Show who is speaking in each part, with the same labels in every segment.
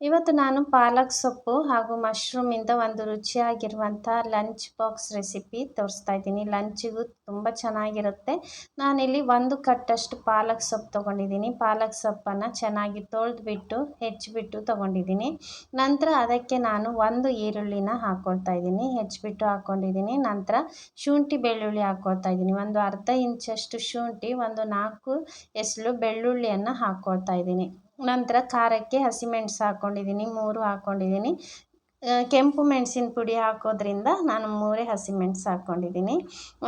Speaker 1: ಇವತ್ತು ನಾನು ಪಾಲಕ್ ಸೊಪ್ಪು ಹಾಗೂ ಮಶ್ರೂಮಿಂದ ಒಂದು ರುಚಿಯಾಗಿರುವಂಥ ಲಂಚ್ ಬಾಕ್ಸ್ ರೆಸಿಪಿ ತೋರಿಸ್ತಾ ಇದ್ದೀನಿ. ಲಂಚಿಗೂ ತುಂಬ ಚೆನ್ನಾಗಿರುತ್ತೆ. ನಾನಿಲ್ಲಿ 1 ಕಟ್ಟಷ್ಟು ಪಾಲಕ್ ಸೊಪ್ಪು ತೊಗೊಂಡಿದ್ದೀನಿ. ಪಾಲಕ್ ಸೊಪ್ಪನ್ನು ಚೆನ್ನಾಗಿ ತೊಳೆದ್ಬಿಟ್ಟು ಹೆಚ್ಚಿಬಿಟ್ಟು ತೊಗೊಂಡಿದ್ದೀನಿ. ನಂತರ ಅದಕ್ಕೆ ನಾನು 1 ಈರುಳ್ಳಿನ ಹಾಕ್ಕೊಳ್ತಾ ಇದ್ದೀನಿ. ಹೆಚ್ಚಿಬಿಟ್ಟು ಹಾಕ್ಕೊಂಡಿದ್ದೀನಿ. ನಂತರ ಶುಂಠಿ ಬೆಳ್ಳುಳ್ಳಿ ಹಾಕ್ಕೊಳ್ತಾ ಇದ್ದೀನಿ. ಒಂದು ಅರ್ಧ ಇಂಚಷ್ಟು ಶುಂಠಿ, ಒಂದು 4 ಎಸಳು ಬೆಳ್ಳುಳ್ಳಿಯನ್ನು ಹಾಕ್ಕೊಳ್ತಾ ಇದ್ದೀನಿ. ನಂತರ ಖಾರಕ್ಕೆ ಹಸಿಮೆಣಸು ಹಾಕ್ಕೊಂಡಿದ್ದೀನಿ, 3 ಹಾಕ್ಕೊಂಡಿದ್ದೀನಿ. ಕೆಂಪು ಮೆಣಸಿನ ಪುಡಿ ಹಾಕೋದ್ರಿಂದ ನಾನು 3 ಹಸಿಮೆಣಸು ಹಾಕ್ಕೊಂಡಿದ್ದೀನಿ.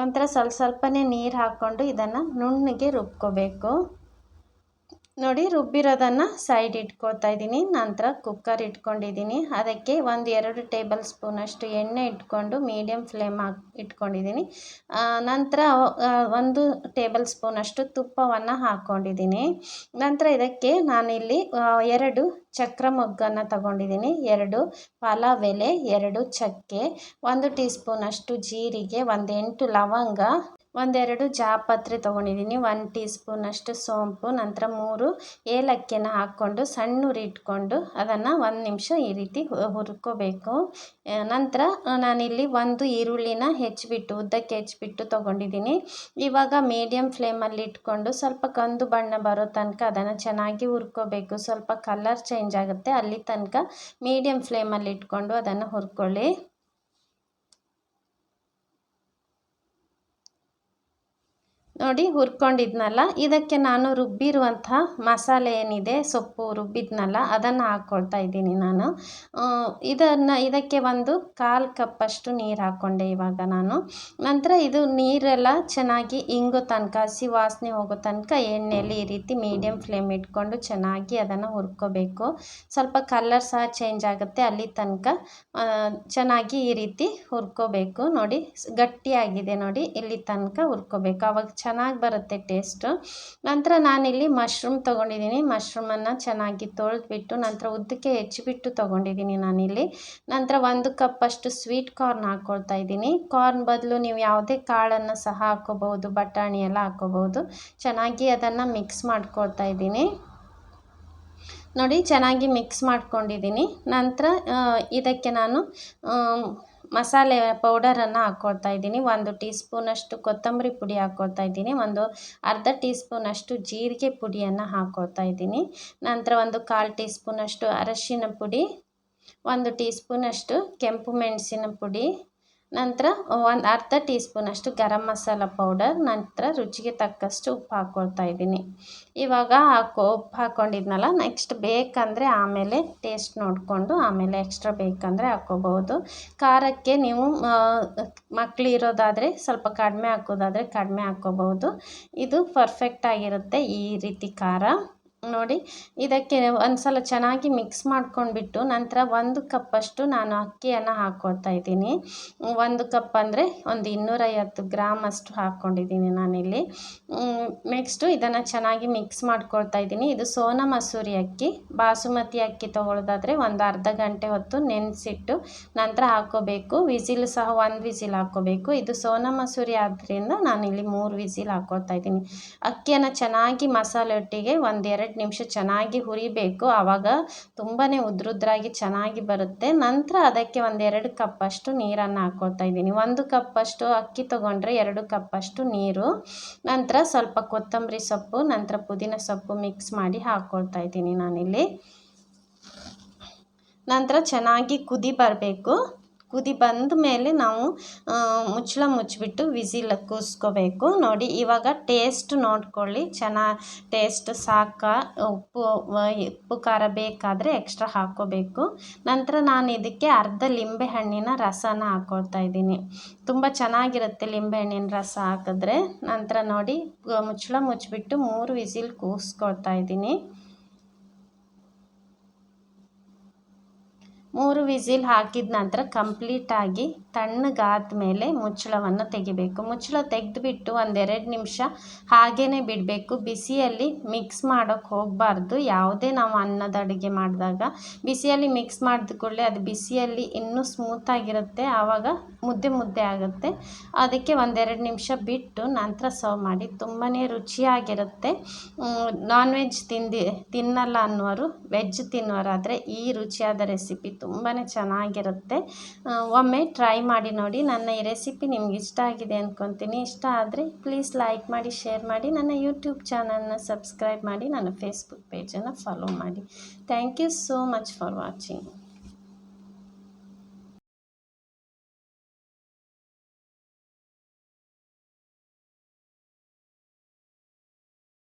Speaker 1: ನಂತರ ಸ್ವಲ್ಪನೇ ನೀರು ಹಾಕ್ಕೊಂಡು ಇದನ್ನು ನುಣ್ಣಗೆ ರುಬ್ಕೋಬೇಕು. ನೋಡಿ, ರುಬ್ಬಿರೋದನ್ನು ಸೈಡ್ ಇಟ್ಕೊಳ್ತಾ ಇದ್ದೀನಿ. ನಂತರ ಕುಕ್ಕರ್ ಇಟ್ಕೊಂಡಿದ್ದೀನಿ. ಅದಕ್ಕೆ 1-2 ಟೇಬಲ್ ಸ್ಪೂನಷ್ಟು ಎಣ್ಣೆ ಇಟ್ಕೊಂಡು ಮೀಡಿಯಮ್ ಫ್ಲೇಮ್ ಇಟ್ಕೊಂಡಿದ್ದೀನಿ. ನಂತರ 1 ಟೇಬಲ್ ಸ್ಪೂನಷ್ಟು ತುಪ್ಪವನ್ನು ಹಾಕ್ಕೊಂಡಿದ್ದೀನಿ. ನಂತರ ಇದಕ್ಕೆ ನಾನಿಲ್ಲಿ 2 ಚಕ್ರ ಮೊಗ್ಗನ್ನು ತಗೊಂಡಿದ್ದೀನಿ, 2 ಪಲಾವ್ ಎಲೆ, 2 ಚಕ್ಕೆ, 1 ಟೀ ಸ್ಪೂನಷ್ಟು ಜೀರಿಗೆ, 8 ಲವಂಗ, 1-2 ಜಾಪತ್ರೆ ತೊಗೊಂಡಿದ್ದೀನಿ, 1 ಟೀ ಸ್ಪೂನಷ್ಟು ಸೋಂಪು, ನಂತರ 3 ಏಲಕ್ಕಿನ ಹಾಕ್ಕೊಂಡು ಸಣ್ಣ ಉರಿ ಇಟ್ಕೊಂಡು ಅದನ್ನು 1 ನಿಮಿಷ ಈ ರೀತಿ ಹುರ್ಕೋಬೇಕು. ನಂತರ ನಾನಿಲ್ಲಿ 1 ಈರುಳ್ಳಿನ ಉದ್ದಕ್ಕೆ ಹೆಚ್ಚಿಬಿಟ್ಟು ತೊಗೊಂಡಿದ್ದೀನಿ. ಇವಾಗ ಮೀಡಿಯಮ್ ಫ್ಲೇಮಲ್ಲಿ ಇಟ್ಕೊಂಡು ಸ್ವಲ್ಪ ಕಂದು ಬಣ್ಣ ಬರೋ ತನಕ ಅದನ್ನು ಚೆನ್ನಾಗಿ ಹುರ್ಕೋಬೇಕು. ಸ್ವಲ್ಪ ಕಲರ್ ಚೇಂಜ್ ಆಗುತ್ತೆ, ಅಲ್ಲಿ ತನಕ ಮೀಡಿಯಮ್ ಫ್ಲೇಮಲ್ಲಿ ಇಟ್ಕೊಂಡು ಅದನ್ನು ಹುರ್ಕೊಳ್ಳಿ. ನೋಡಿ, ಹುರ್ಕೊಂಡಿದ್ನಲ್ಲ, ಇದಕ್ಕೆ ನಾನು ರುಬ್ಬಿರುವಂಥ ಮಸಾಲೆ ಏನಿದೆ, ಸೊಪ್ಪು ರುಬ್ಬಿದ್ನಲ್ಲ, ಅದನ್ನು ಹಾಕ್ಕೊಳ್ತಾ ಇದ್ದೀನಿ ನಾನು. ಇದಕ್ಕೆ 1/4 ಕಪ್ಪಷ್ಟು ನೀರು ಹಾಕ್ಕೊಂಡೆ ಇವಾಗ ನಾನು. ನಂತರ ಇದು ನೀರೆಲ್ಲ ಚೆನ್ನಾಗಿ ಇಂಗೋ ತನಕ, ಹಸಿ ವಾಸನೆ ಹೋಗೋ ತನಕ ಎಣ್ಣೆಯಲ್ಲಿ ಈ ರೀತಿ ಮೀಡಿಯಮ್ ಫ್ಲೇಮ್ ಇಟ್ಕೊಂಡು ಚೆನ್ನಾಗಿ ಅದನ್ನು ಹುರ್ಕೋಬೇಕು. ಸ್ವಲ್ಪ ಕಲರ್ ಸಹ ಚೇಂಜ್ ಆಗುತ್ತೆ, ಅಲ್ಲಿ ತನಕ ಚೆನ್ನಾಗಿ ಈ ರೀತಿ ಹುರ್ಕೋಬೇಕು. ನೋಡಿ, ಗಟ್ಟಿಯಾಗಿದೆ ನೋಡಿ, ಇಲ್ಲಿ ತನಕ ಹುರ್ಕೋಬೇಕು, ಆವಾಗ ಚೆನ್ನಾಗಿ ಬರುತ್ತೆ ಟೇಸ್ಟು. ನಂತರ ನಾನಿಲ್ಲಿ ಮಶ್ರೂಮ್ ತೊಗೊಂಡಿದ್ದೀನಿ. ಮಶ್ರೂಮನ್ನು ಚೆನ್ನಾಗಿ ತೊಳೆದ್ಬಿಟ್ಟು ನಂತರ ಉದ್ದಕ್ಕೆ ಹೆಚ್ಚಿಬಿಟ್ಟು ತೊಗೊಂಡಿದ್ದೀನಿ ನಾನಿಲ್ಲಿ. ನಂತರ 1 ಕಪ್ಪಷ್ಟು ಸ್ವೀಟ್ ಕಾರ್ನ್ ಹಾಕ್ಕೊಳ್ತಾ ಇದ್ದೀನಿ. ಕಾರ್ನ್ ಬದಲು ನೀವು ಯಾವುದೇ ಕಾಳನ್ನು ಸಹ ಹಾಕ್ಕೋಬಹುದು, ಬಟಾಣಿ ಎಲ್ಲ ಹಾಕ್ಕೋಬಹುದು. ಚೆನ್ನಾಗಿ ಅದನ್ನು ಮಿಕ್ಸ್ ಮಾಡ್ಕೊಳ್ತಾ ಇದ್ದೀನಿ. ನೋಡಿ, ಚೆನ್ನಾಗಿ ಮಿಕ್ಸ್ ಮಾಡ್ಕೊಂಡಿದ್ದೀನಿ. ನಂತರ ಇದಕ್ಕೆ ನಾನು ಮಸಾಲೆ ಪೌಡರನ್ನು ಹಾಕ್ಕೊಳ್ತಾ ಇದ್ದೀನಿ. 1 ಟೀ ಸ್ಪೂನಷ್ಟು ಕೊತ್ತಂಬರಿ ಪುಡಿ ಹಾಕ್ಕೊಳ್ತಾ ಇದ್ದೀನಿ, ಅರ್ಧ ಟೀ ಸ್ಪೂನಷ್ಟು ಜೀರಿಗೆ ಪುಡಿಯನ್ನು ಹಾಕ್ಕೊಳ್ತಾ ಇದ್ದೀನಿ. ನಂತರ 1/4 ಟೀ ಸ್ಪೂನಷ್ಟು ಅರಶಿನ ಪುಡಿ, 1 ಟೀ ಸ್ಪೂನಷ್ಟು ಕೆಂಪು ಮೆಣಸಿನ ಪುಡಿ, ನಂತರ ಅರ್ಧ ಟೀ ಸ್ಪೂನಷ್ಟು ಗರಂ ಮಸಾಲ ಪೌಡರ್, ನಂತರ ರುಚಿಗೆ ತಕ್ಕಷ್ಟು ಉಪ್ಪು ಹಾಕ್ಕೊಳ್ತಾ ಇದ್ದೀನಿ. ಇವಾಗ ಉಪ್ಪು ಹಾಕ್ಕೊಂಡಿದ್ನಲ್ಲ, ನೆಕ್ಸ್ಟ್ ಬೇಕಂದರೆ ಆಮೇಲೆ ಟೇಸ್ಟ್ ನೋಡಿಕೊಂಡು ಆಮೇಲೆ ಎಕ್ಸ್ಟ್ರಾ ಬೇಕಂದರೆ ಹಾಕ್ಕೋಬಹುದು. ಖಾರಕ್ಕೆ ನೀವು ಮಕ್ಕಳು ಇರೋದಾದರೆ ಸ್ವಲ್ಪ ಕಡಿಮೆ ಹಾಕೋದಾದರೆ ಕಡಿಮೆ ಹಾಕ್ಕೋಬಹುದು. ಇದು ಪರ್ಫೆಕ್ಟ್ ಆಗಿರುತ್ತೆ ಈ ರೀತಿ ಖಾರ. ನೋಡಿ, ಇದಕ್ಕೆ ಒಂದ್ಸಲ ಚೆನ್ನಾಗಿ ಮಿಕ್ಸ್ ಮಾಡ್ಕೊಂಡ್ಬಿಟ್ಟು ನಂತರ 1 ಕಪ್ಪಷ್ಟು ನಾನು ಅಕ್ಕಿಯನ್ನು ಹಾಕ್ಕೊಳ್ತಾ ಇದ್ದೀನಿ. 1 ಕಪ್ ಅಂದರೆ ಒಂದು 250 ಗ್ರಾಮ್ ಅಷ್ಟು ಹಾಕ್ಕೊಂಡಿದ್ದೀನಿ ನಾನಿಲ್ಲಿ. ನೆಕ್ಸ್ಟು ಇದನ್ನು ಚೆನ್ನಾಗಿ ಮಿಕ್ಸ್ ಮಾಡ್ಕೊಳ್ತಾ ಇದ್ದೀನಿ. ಇದು ಸೋನಾ ಮಸೂರಿ ಅಕ್ಕಿ. ಬಾಸುಮತಿ ಅಕ್ಕಿ ತೊಗೊಳ್ಳೋದಾದರೆ ಒಂದು ಅರ್ಧ ಗಂಟೆ ಹೊತ್ತು ನೆನೆಸಿಟ್ಟು ನಂತರ ಹಾಕ್ಕೋಬೇಕು. ವಿಸಿಲ್ ಸಹ 1 ವಿಸಿಲ್ ಹಾಕ್ಕೋಬೇಕು. ಇದು ಸೋನಾ ಮಸೂರಿ ಆದ್ದರಿಂದ ನಾನಿಲ್ಲಿ 3 ವಿಸಿಲ್ ಹಾಕ್ಕೊಳ್ತಾ ಇದ್ದೀನಿ. ಅಕ್ಕಿಯನ್ನು ಚೆನ್ನಾಗಿ ಮಸಾಲೆ ಒಟ್ಟಿಗೆ 1-2 ನಿಮಿಷ ಚೆನ್ನಾಗಿ ಹುರಿಬೇಕು, ಆವಾಗ ತುಂಬಾ ಉದ್ರುದ್ರಾಗಿ ಚೆನ್ನಾಗಿ ಬರುತ್ತೆ. ನಂತರ ಅದಕ್ಕೆ 1-2 ಕಪ್ಪಷ್ಟು ನೀರನ್ನು ಹಾಕ್ಕೊಳ್ತಾ ಇದ್ದೀನಿ. 1 ಕಪ್ಪಷ್ಟು ಅಕ್ಕಿ ತೊಗೊಂಡ್ರೆ 2 ಕಪ್ಪಷ್ಟು ನೀರು. ನಂತರ ಸ್ವಲ್ಪ ಕೊತ್ತಂಬರಿ ಸೊಪ್ಪು, ನಂತರ ಪುದೀನ ಸೊಪ್ಪು ಮಿಕ್ಸ್ ಮಾಡಿ ಹಾಕ್ಕೊಳ್ತಾ ಇದ್ದೀನಿ ನಾನಿಲ್ಲಿ. ನಂತರ ಚೆನ್ನಾಗಿ ಕುದಿ ಬರಬೇಕು. ಕುದಿ ಬಂದ ಮೇಲೆ ನಾವು ಮುಚ್ಚಳ ಮುಚ್ಚಿಬಿಟ್ಟು ವಿಸಿಲ್ ಕೂಗಿಸ್ಕೋಬೇಕು. ನೋಡಿ, ಇವಾಗ ಟೇಸ್ಟ್ ನೋಡ್ಕೊಳ್ಳಿ, ಟೇಸ್ಟ್ ಸಾಕಾ, ಉಪ್ಪು ಖಾರ ಬೇಕಾದರೆ ಎಕ್ಸ್ಟ್ರಾ ಹಾಕ್ಕೋಬೇಕು. ನಂತರ ನಾನು ಇದಕ್ಕೆ ಅರ್ಧ ಲಿಂಬೆ ಹಣ್ಣಿನ ರಸನ ಹಾಕ್ಕೊಳ್ತಾ ಇದ್ದೀನಿ. ತುಂಬ ಚೆನ್ನಾಗಿರುತ್ತೆ ಲಿಂಬೆಹಣ್ಣಿನ ರಸ ಹಾಕಿದ್ರೆ. ನಂತರ ನೋಡಿ, ಮುಚ್ಚಳ ಮುಚ್ಚಿಬಿಟ್ಟು 3 ವಿಸಿಲ್ ಕೂಗಿಸ್ಕೊಳ್ತಾ ಇದ್ದೀನಿ. 3 ವಿಸಿಲ್ ಹಾಕಿದ ನಂತರ ಕಂಪ್ಲೀಟಾಗಿ ತಣ್ಣಗಾದ ಮೇಲೆ ಮುಚ್ಚಳವನ್ನು ತೆಗಿಬೇಕು. ಮುಚ್ಚಳ ತೆಗೆದುಬಿಟ್ಟು 1-2 ನಿಮಿಷ ಹಾಗೇ ಬಿಡಬೇಕು. ಬಿಸಿಯಲ್ಲಿ ಮಿಕ್ಸ್ ಮಾಡೋಕ್ಕೆ ಹೋಗಬಾರ್ದು. ಯಾವುದೇ ನಾವು ಅನ್ನದ ಅಡುಗೆ ಮಾಡಿದಾಗ ಬಿಸಿಯಲ್ಲಿ ಮಿಕ್ಸ್ ಮಾಡಿದ ಕೂಡಲೇ ಅದು ಬಿಸಿಯಲ್ಲಿ ಇನ್ನೂ ಸ್ಮೂತಾಗಿರುತ್ತೆ, ಆವಾಗ ಮುದ್ದೆ ಆಗುತ್ತೆ. ಅದಕ್ಕೆ 1-2 ನಿಮಿಷ ಬಿಟ್ಟು ನಂತರ ಸರ್ವ್ ಮಾಡಿ. ತುಂಬಾ ರುಚಿಯಾಗಿರುತ್ತೆ. ನಾನ್ ವೆಜ್ ತಿನ್ನಲ್ಲ ಅನ್ನೋರು, ವೆಜ್ ತಿನ್ನೋರಾದರೆ ಈ ರುಚಿಯಾದ ರೆಸಿಪಿ ತುಂಬಾ ಚೆನ್ನಾಗಿರುತ್ತೆ. ಒಮ್ಮೆ ಟ್ರೈ ಮಾಡಿ ನೋಡಿ. ನನ್ನ ಈ ರೆಸಿಪಿ ನಿಮ್ಗೆ ಇಷ್ಟ ಆಗಿದೆ ಅಂದ್ಕೊತೀನಿ. ಇಷ್ಟ ಆದರೆ ಪ್ಲೀಸ್ ಲೈಕ್ ಮಾಡಿ, ಶೇರ್ ಮಾಡಿ, ನನ್ನ ಯೂಟ್ಯೂಬ್ ಚಾನಲ್ನ ಸಬ್ಸ್ಕ್ರೈಬ್ ಮಾಡಿ, ನನ್ನ ಫೇಸ್ಬುಕ್ ಪೇಜನ್ನು ಫಾಲೋ ಮಾಡಿ. Thank you so much for watching.